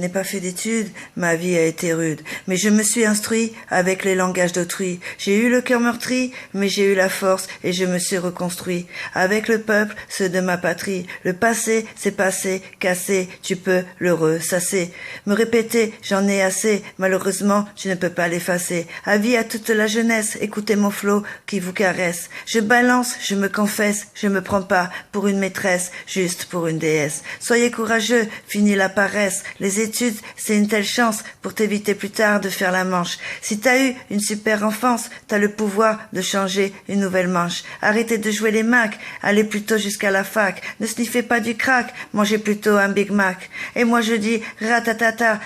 Je n'ai pas fait d'études, ma vie a été rude, mais je me suis instruit avec les langages d'autrui. J'ai eu le cœur meurtri, mais j'ai eu la force et je me suis reconstruit. Avec le peuple, ceux de ma patrie, le passé, c'est passé, cassé, tu peux le ressasser. Me répéter, j'en ai assez, malheureusement, je ne peux pas l'effacer. Avis à toute la jeunesse, écoutez mon flot qui vous caresse. Je balance, je me confesse, je me prends pas pour une maîtresse, juste pour une déesse. Soyez courageux, fini la paresse, les études, c'est une telle chance pour t'éviter plus tard de faire la manche. Si t'as eu une super enfance, t'as le pouvoir de changer une nouvelle manche. Arrêtez de jouer les Macs, allez plutôt jusqu'à la fac. Ne sniffez pas du crack, mangez plutôt un Big Mac. Et moi je dis ratatata,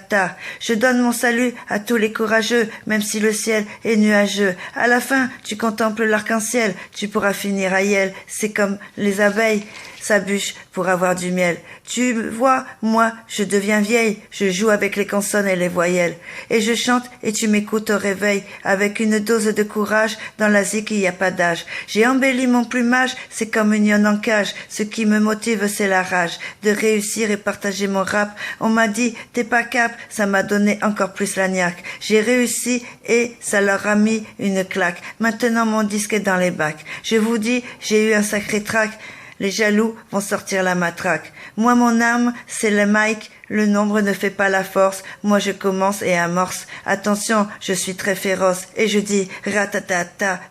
ta. Je donne mon salut à tous les courageux, même si le ciel est nuageux. À la fin, tu contemples l'arc-en-ciel, tu pourras finir à Yel. C'est comme les abeilles s'abûchent pour avoir du miel. Tu vois, moi, je deviens vieille, je joue avec les consonnes et les voyelles. Et je chante et tu m'écoutes au réveil, avec une dose de courage, dans la zik il n'y a pas d'âge. J'ai embelli mon plumage, c'est comme une lionne en cage. Ce qui me motive, c'est la rage de réussir et partager mon rap. On m'a dit, t'es pas cap, ça m'a donné encore plus la niaque. J'ai réussi et ça leur a mis une claque. Maintenant mon disque est dans les bacs. Je vous dis, j'ai eu un sacré trac. Les jaloux vont sortir la matraque. Moi, mon âme, c'est le mic. Le nombre ne fait pas la force. Moi, je commence et amorce. Attention, je suis très féroce. Et je dis ratatata,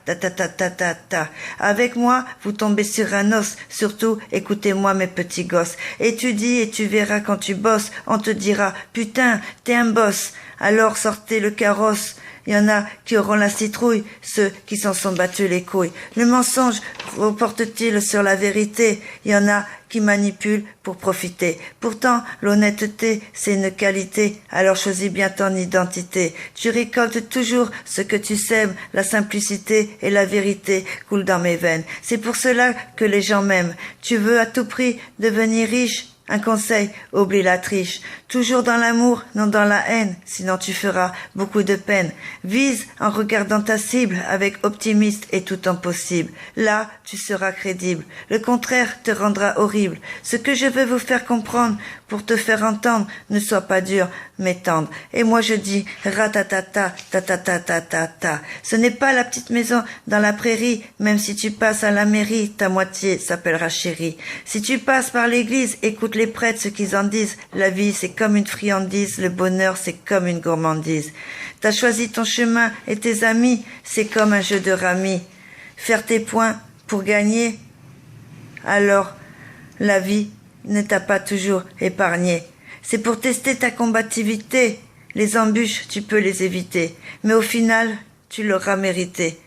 ta. Avec moi, vous tombez sur un os. Surtout, écoutez-moi, mes petits gosses. Étudie et tu verras quand tu bosses. On te dira, putain, t'es un boss. Alors sortez le carrosse. Il y en a qui auront la citrouille, ceux qui s'en sont battus les couilles. Le mensonge reporte-t-il sur la vérité? Il y en a qui manipulent pour profiter. Pourtant, l'honnêteté, c'est une qualité, alors choisis bien ton identité. Tu récoltes toujours ce que tu sèmes, la simplicité et la vérité coulent dans mes veines. C'est pour cela que les gens m'aiment. Tu veux à tout prix devenir riche? Un conseil, oublie la triche. Toujours dans l'amour, non dans la haine, sinon tu feras beaucoup de peine. Vise en regardant ta cible avec optimiste et tout en possible. Là, tu seras crédible. Le contraire te rendra horrible. Ce que je veux vous faire comprendre, pour te faire entendre, ne sois pas dur, mais tendre. Et moi je dis ratatata, ta. Ce n'est pas la petite maison dans la prairie, même si tu passes à la mairie, ta moitié s'appellera chérie. Si tu passes par l'église, écoute les prêtres ce qu'ils en disent. La vie c'est comme une friandise, le bonheur c'est comme une gourmandise. T'as choisi ton chemin et tes amis, c'est comme un jeu de rami. Faire tes points pour gagner, alors la vie ne t'a pas toujours épargné. C'est pour tester ta combativité. Les embûches, tu peux les éviter, mais au final, tu l'auras mérité.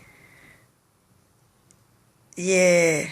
Yeah.